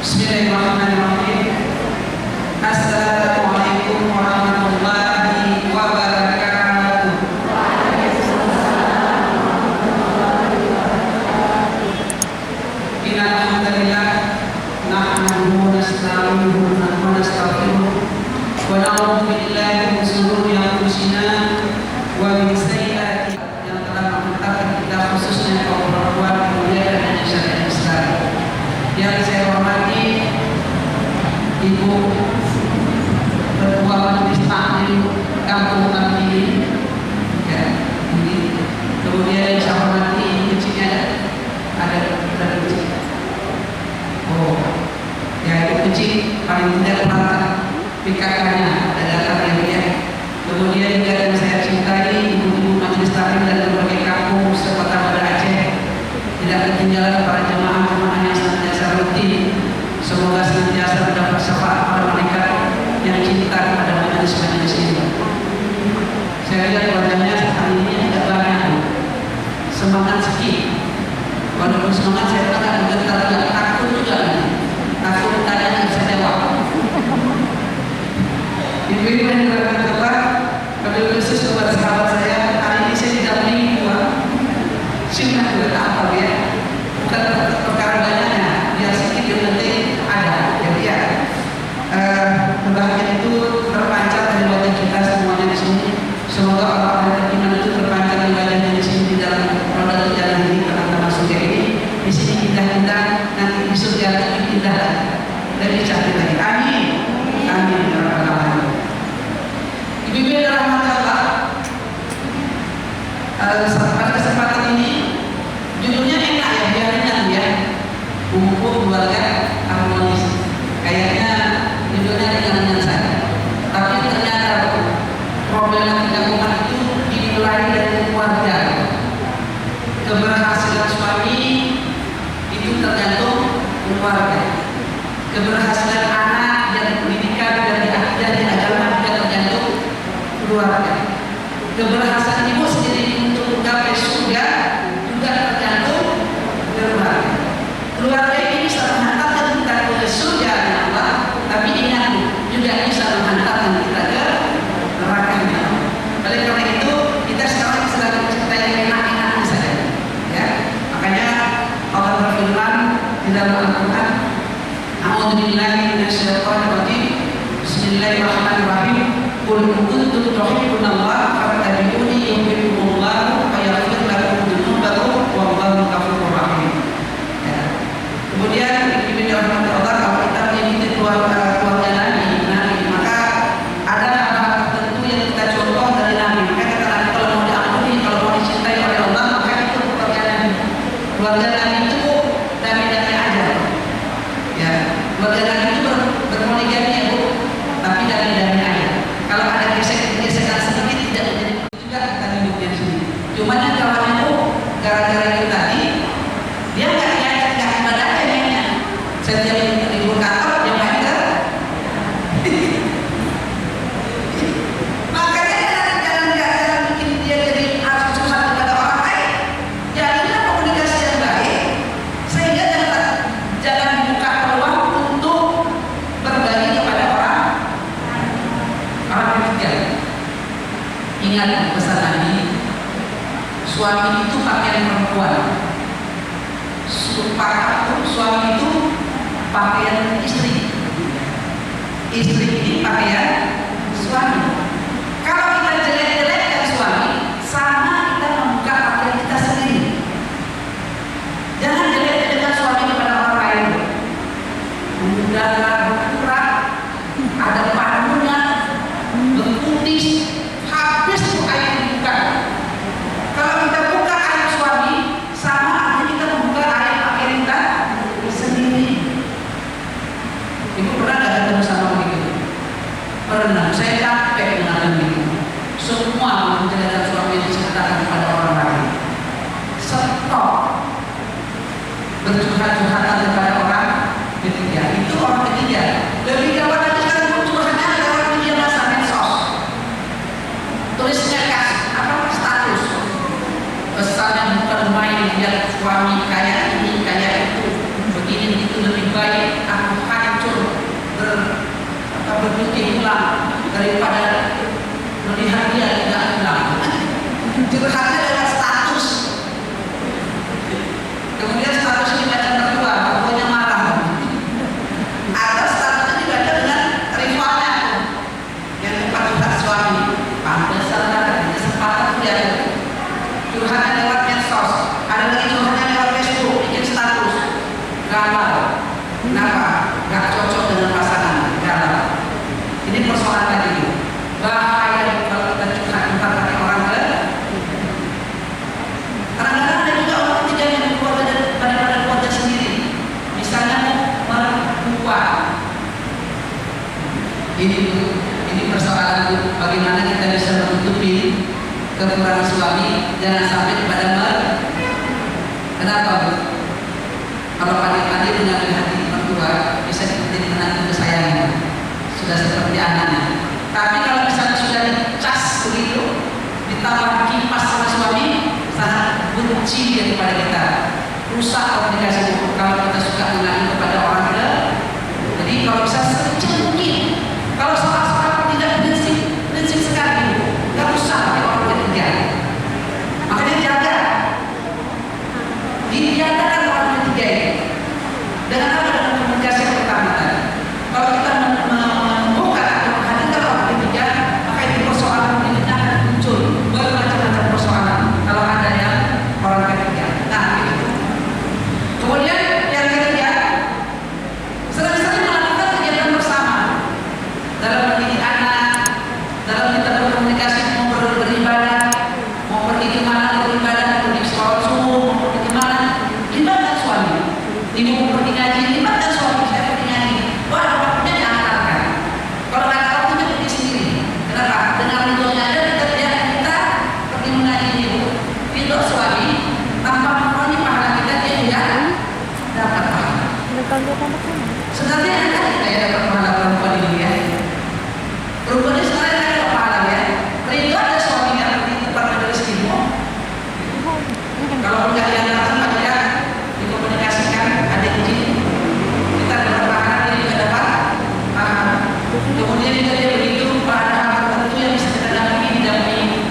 Bismillahirrahmanirrahim. Assalamualaikum warahmatullahi wabarakatuh. Innal hamdalillah nahmaduhu wa nasta'inuhu wa nastaghfiruh wa na'udzu billahi min shururi anfusina wa min sayyiati yang telah menetapkan kita khususnya kaum perempuan mulia dan syariat Islam. Yang saya hormati Ibu Ketua Majelis Taklim Kampung Kami ya, ini. Kemudian yang saya hormati ini kecilnya ada kecil. Oh, ya itu kecil paling tidak perangkat PKK-nya ada datang ya. Kemudian juga yang saya cintai Ibu Majelis Taklim dan berbagai kampung serta Banda Aceh, tidak ketinggalan para jemaah-jemaah yang senantiasa rutin. Semoga senantiasa mendapat syafaat para malaikat yang cinta kepada majelis-majelis ini. Saya lihat wajahnya hari ini agak banyak semangat sedikit. Walaupun semangat saya agak bergetar, agak takut juga. Takut tanya yang saya jawab. Ibu-ibu yang dirahmati Allah, pada khusus buat sahabat saya, hari ini saya tidak beli buah. Sunnah juga tak apa ya. Bukan perkara banyaknya, biar sedikit yang penting ada. Jadi ya, kebahagiaan itu terpancar dari wajah kita semuanya di sini. Semoga orang-orang beriman itu terpancar dari wajahnya di sini di dalam roda jalan ini karena termasuk ini. Di sini indah-indah, nanti di surga lebih indah lebih cantik lagi. Amin. Amin. Ibu-ibu yang dirahmati Allah, pada kesempatan ini judulnya enak ya, biar ringan ya. Kumpul keluarga harmonis. Kayaknya judulnya ringan-ringan saja. Tapi ternyata problematika umat itu dimulai dari keluarga. Keberhasilan suami itu tergantung keluarga. Keberhasilan anak yang pendidikan dan akidah dan agama juga tergantung keluarga. Keberhasilan ibu sendiri untuk mencapai surga juga tergantung keluarga. Keluarga ini bisa menghantarkan kita ke surga Allah, tapi ingat juga bisa menghantarkan kita ke neraka. Oleh karena itu kita sekarang sedang cerita yang enak-enak saja. Ya, makanya Allah berfirman di dalam Al-Quran, A'udzubillahi minasyaitonir rajim. Bismillahirrahmanirrahim. Qul in kuntum tuhibbunallaha fattabi'uni yuhibbukumullah wa yaghfir lakum dzunubakum wallahu ghafurur rahim. Kemudian ibu dirahmati Allah, kalau kita mengikuti keluarga Nabi, maka ada hal tertentu yang kita contoh dari Nabi. Maka kata Nabi, kalau mau diampuni, kalau mau dicintai oleh Allah, maka itu keluarga Nabi. Keluarga Nabi itu Nabi-Nabi aja. Ya, keluarga Nabi itu bermonogami ya bu, tapi Nabi-Nabi aja. Kalau ada gesekan sedikit tidak menjadi juga kita hidupnya di sini. Cuma yang kawannya bu, gara-gara itu tadi dia nggak ibadahnya mainnya. Setiap libur kantor dia main ke. Makanya jangan bikin dia jadi harus susah kepada orang lain. Jadilah komunikasi yang baik sehingga jangan dibuka peluang untuk berbagi kepada orang ketiga. Ingat pesan Nabi, suami itu pakaian perempuan. Suami itu pakaian istri. Istri ini pakaian suami. Kalau kita jelek-jelekkan suami, sama kita membuka pakaian kita sendiri. Jangan jelek-jelekkan suami kepada orang lain. Udah berkurang, ada padunya, berkutis, habis tuh air dibuka. Kalau kita buka air suami, sama aja kita membuka air pakaian kita sendiri. Ibu pernah gak ketemu sama begitu? Pernah. Saya capek dengan begitu. Semua menjadikan suami diceritakan kepada orang lain. Stop bercurhat-curhatan kepada orang ketiga. Itu orang ketiga. Lebih gawat lagi kan curhatnya lewat media massa medsos. Tulisnya status. Pesannya bukan main, lihat suami kayak ini kayak itu, begini begitu lebih baik. Aku berpikir ulang daripada melihat dia tidak hilang. Curhatnya lewat status. Kemudian statusnya dibaca berdua, pokoknya marah. Atau statusnya dibaca dengan rivalnya yang tempat suami. Pantesan ada kesempatan dia curhatnya lewat medsos. Ada lagi curhatnya lewat Facebook, bikin status. Galau. Kenapa? Gak cocok dengan pasangan. Galau. Ini persoalan tadi. Bahaya kalau kita curhat empat kali orang lain. Kadang-kadang ada juga orang ketiga yang keluarga daripada keluarga sendiri. Misalnya mertua. Ini persoalan bagaimana kita bisa menutupi kekurangan suami, jangan sampai kepada Kenapa Bu? Kalau adik-adik mengambil hati mertua bisa menjadi menantu kesayangan, sudah seperti anaknya. Tapi kalau misalnya sudah dicas begitu, ditambah kipas sama suami, sangat benci dia kepada kita, rusak komunikasi. Kalau kita suka mengalir kepada orang lain, jadi kalau bisa sekecil mungkin. Kalau soal-soal tidak prinsip sekali, nggak usah pakai orang ketiga. Makanya jaga, dijaga orang ketiga ini. Dengan apa? Dengan komunikasi yang pertama tadi. Kalau kita membuka atau menghadirkan orang ketiga, maka itu persoalan ini akan muncul bermacam-macam persoalan. Kalau ada yang orang ketiga, nah gitu. Kemudian yang ketiga, sering-sering melakukan kegiatan bersama dalam mendidik anak, dalam kita berkomunikasi, mau beribadah, mau pergi ke mana beribadah, pergi sholat subuh, mau pergi ke mana, libatkan suami. Ibu mau pergi ngaji, libatkan suami. Saya pergi ngaji, wah ada waktunya diantarkan. Kalau nggak ada waktunya pergi sendiri. Kenapa? Dengan ridhonya ada kita pergi mengaji ibu. Ridho suami tanpa mengurangi pahala kita, dia tidak dapat pahala. Sebenarnya ada kita dapat pahala perempuan ini ya. Perempuan ini sebenarnya ada pahala ya. Ridho ada suaminya di tempat majelis ilmu. Kalau tidak diantarkan maka dikomunikasikan, ada izin, kita dapat pahala, dia juga dapat pahala. Kemudian juga dia begitu pada hal tertentu yang bisa kita didampingi.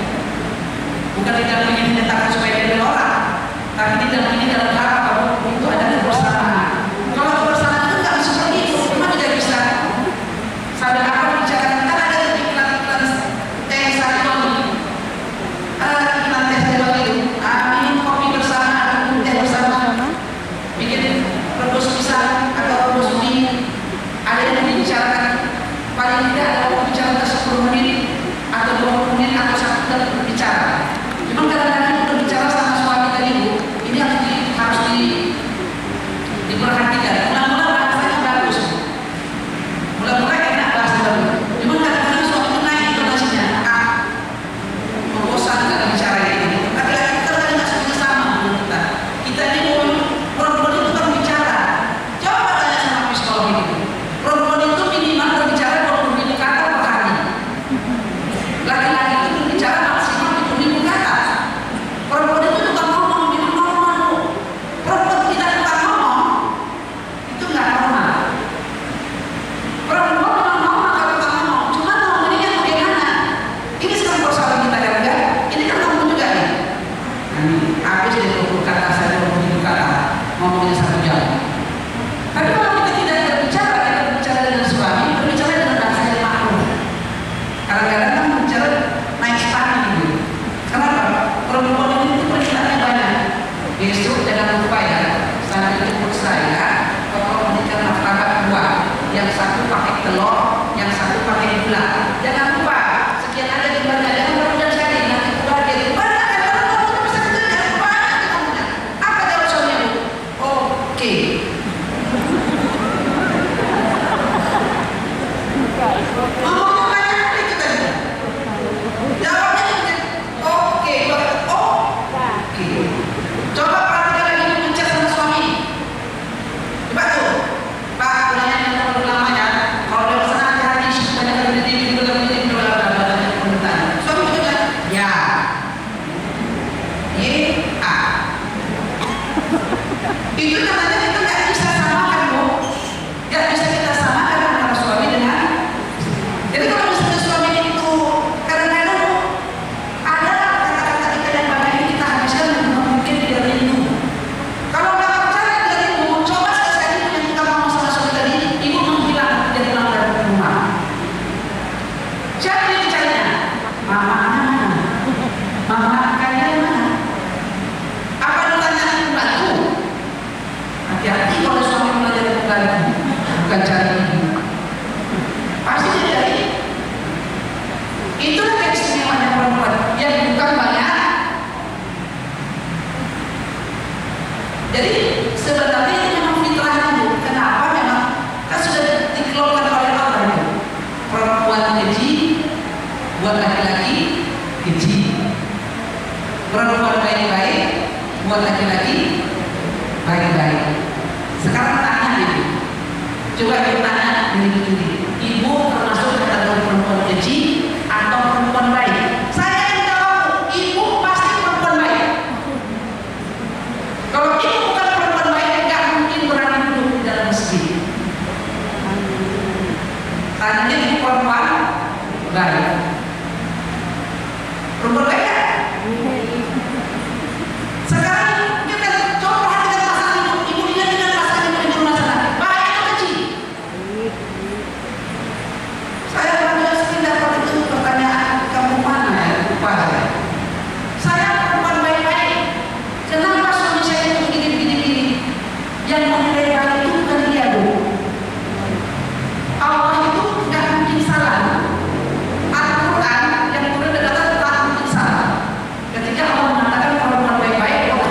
Bukan didampingi menyatakan supaya dia ditolak, tapi didampingi dalam hal untuk ada kebersamaan. Kalau kebersamaan itu nggak seperti itu, memang tidak bisa. Sampai apa dibicarakan, kan ada ketika Coba kita tanya diri sendiri, ibu termasuk kategori perempuan keji atau perempuan baik? Saya yang jawab, ibu pasti perempuan baik. Kalau ibu bukan perempuan baik, nggak mungkin berani duduk di dalam masjid. Tadinya ibu perempuan baik. Perempuan baik kan? Sekarang kita coba perhatikan pasangan ibu dia dengan pasangan ibu di rumah sana. Baik atau keji? Saya pernah sering dapat itu pertanyaan, kamu mana ya? Lupa saya. Saya perempuan baik-baik. Kenapa suami saya itu begini-begini? Yang menilai baik itu bukan dia, Bu. Allah itu nggak mungkin salah. Al-Quran yang turun dan datang tak mungkin salah. Ketika Allah mengatakan perempuan baik-baik buat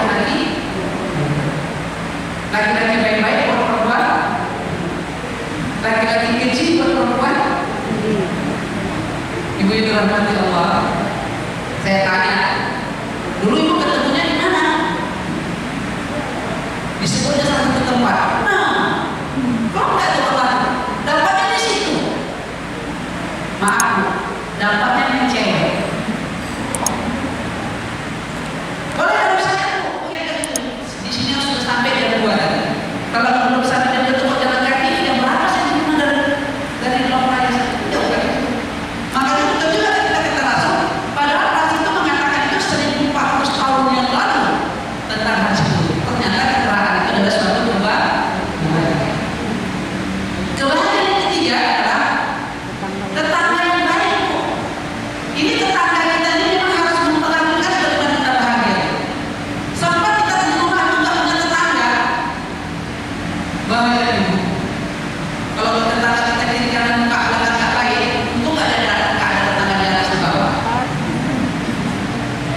laki-laki baik-baik buat perempuan, laki-laki keji buat perempuan. Ibu yang dirahmati Allah, saya tanya, dulu ibu ketemunya di mana? Disebutnya salah satu tempat. Nah, kok nggak tahu Allah? Dapatnya di situ. Maaf, dapatnya yang cewek. Boleh ada saya di sini sudah sampai jam 2 tadi. Kalau belum sampai jam 2 jalan kaki, jam berapa saya dari Pulau Raya jauh kan? Makanya betul juga kita langsung. Padahal hadis itu mengatakan itu 1400 tahun yang lalu tentang hadis itu. Ternyata keterangan itu adalah suatu kebahagiaan. Kebahagiaan yang ketiga adalah tetangga yang baik. Ini tetangga kita ini memang harus memperhatikan bagaimana kita bahagia. Sampai kita di rumah juga punya tetangga bahaya ibu. Kalau tetangga kita kiri kanan muka belakang nggak baik, itu nggak ada tetangga di atas di bawah.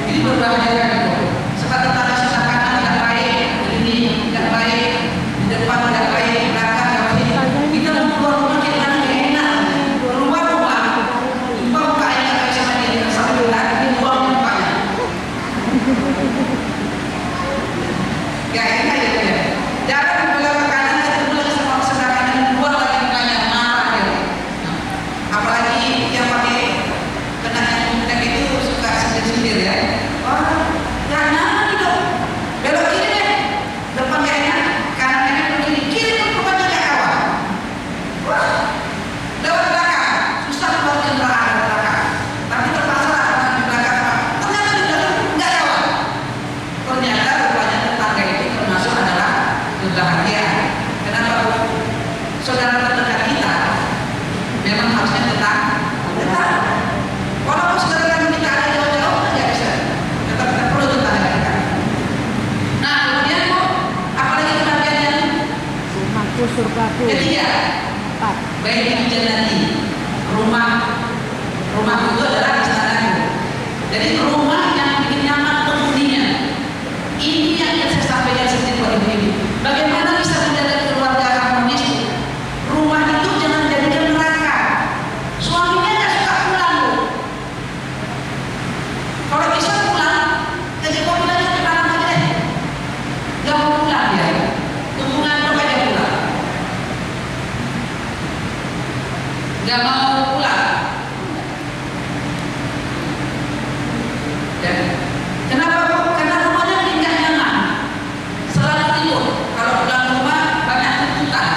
Ini berbahaya kan ibu. Sebab tetangga sebelah kanan nggak baik, ini nggak baik, di depan nggak baik, di belakang nggak baik. Kita mau keluar rumah kita nggak enak. Keluar rumah, jumpa muka yang nggak baik sama dia, kita sambil lagi buang mukanya. Gak enak ya dia. Jangan belah ke kanan, ketemu lagi sama sebelah kanan, buang lagi mukanya, marah dia. Apalagi yang pakai kena yang itu suka sindir-sindir ya. Oh, jangan nyaman itu. Belok kiri deh, depan gak enak, kanan enak begini, kiri pun rupanya gak kawan. Wah, lewat belakang, susah buat kendaraan di belakang. Tapi terpaksa lah orang di belakang Pak. Ternyata di belakang gak kawan. Ternyata rupanya tetangga itu termasuk adalah kebahagiaan. Kenapa Bu? Saudara terdekat kita memang harusnya tetangga. Walaupun saudara kita ada jauh-jauh nggak bisa, tetap kita perlu tetangga kita. Nah kemudian Bu, apalagi kebahagiaan yang Rumahku surgaku. ketiga, baik jannati, rumah itu adalah istanaku. Jadi rumah yang bikin nyaman penghuninya. Ini yang saya sampaikan sedikit buat ibu-ibu. Bagaimana bisa menjaga keluarga harmonis? Rumah itu jangan jadikan neraka. Suaminya nggak suka pulang Bu. Kalau bisa pulang, jadi kau bilangnya di malam aja deh. Gak mau pulang dia. Tunggu ngantuk aja pulang. Gak mau pulang. Dan kenapa Bu? Karena rumahnya tidak nyaman. Selalu tidur. Kalau pulang rumah banyak tuntutan.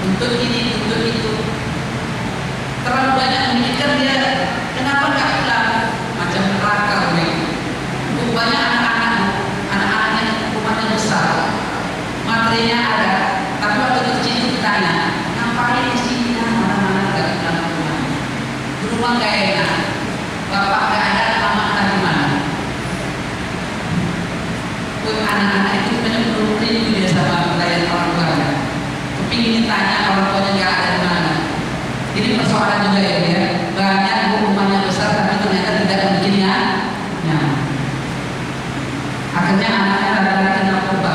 Untuk ini, untuk itu. Terlalu banyak memikirkan dia. Kenapa nggak pulang? Macam neraka begitu. Banyak anak-anaknya rumahnya besar, materinya ada. Tapi waktu kecil itu ditanya, ngapain di sini? Mana-mana nggak pulang ke rumah. Di rumah nggak enak. Bapak nggak ada, mama entah di mana. Anak-anak itu banyak belum rindu dia sama pelayan orang tuanya. Kepingin tanya orang tuanya nggak ada di mana. Jadi persoalan juga ya dia. Banyak rumahnya besar tapi ternyata tidak bikinnya nyaman. Akhirnya anaknya lari-lari narkoba.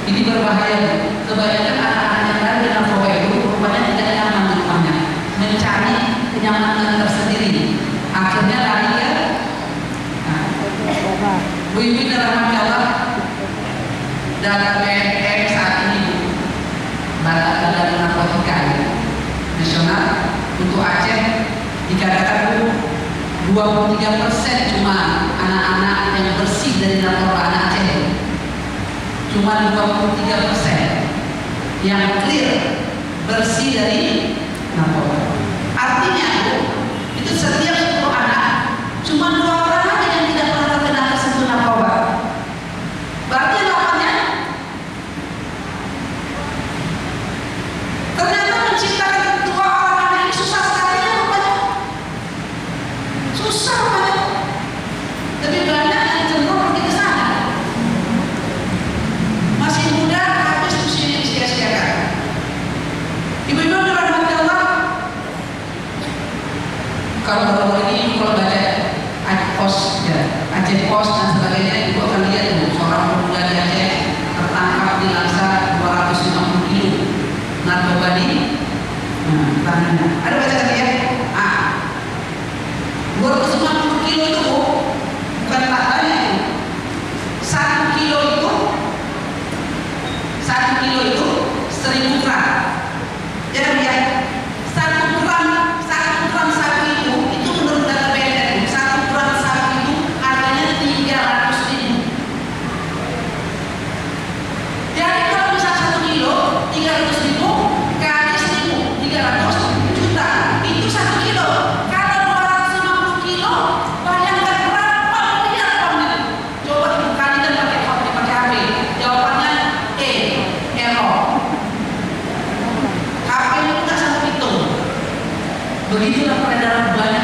Ini berbahaya. Kebanyakan anak-anak yang lari narkoba itu rupanya tidak nyaman di rumahnya, mencari kenyamanan tersendiri. Akhirnya lari ke Bu-ibu dirahmati Allah. Dalam BNN saat ini batal dari narkoba nasional untuk Aceh dikatakan 23% cuma anak-anak yang bersih dari narkoba anak Aceh. Cuma 23% yang clear bersih dari narkoba. Artinya itu setiap 10 anak cuma 2 orang aja yang tidak pernah terkena tersentuh narkoba. Berarti lawannya ternyata menciptakan 2 orang anak ini susah sekali ya rupanya. Susah rupanya. Lebih banyak yang cenderung pergi ke sana. Masih muda habis usia sia-siakan. Ibu-ibu dirahmati Allah. Kalau ini kalau baca Aceh Post ya, Aceh Post dan sebagainya, ibu akan lihat seorang pemuda di Aceh tertangkap di Langsa 250 kilo narkoba di tangannya. Ada baca tadi ya? 250 kilo itu bukan tak banyak itu. 1 kilo itu 1000 gram. Ya ya. 1 gram sabu itu menurut data BNN 1 gram sabu itu harganya 300.000. Jadi kalau misal 1 kilo 300.000 kali 1.300 juta itu 1 kilo. Kalau 250 kilo bayangkan berapa miliar uangnya. Coba dikalikan pakai HP. Jawabannya error. HP itu nggak sanggup hitung. Begitulah peredaran banyak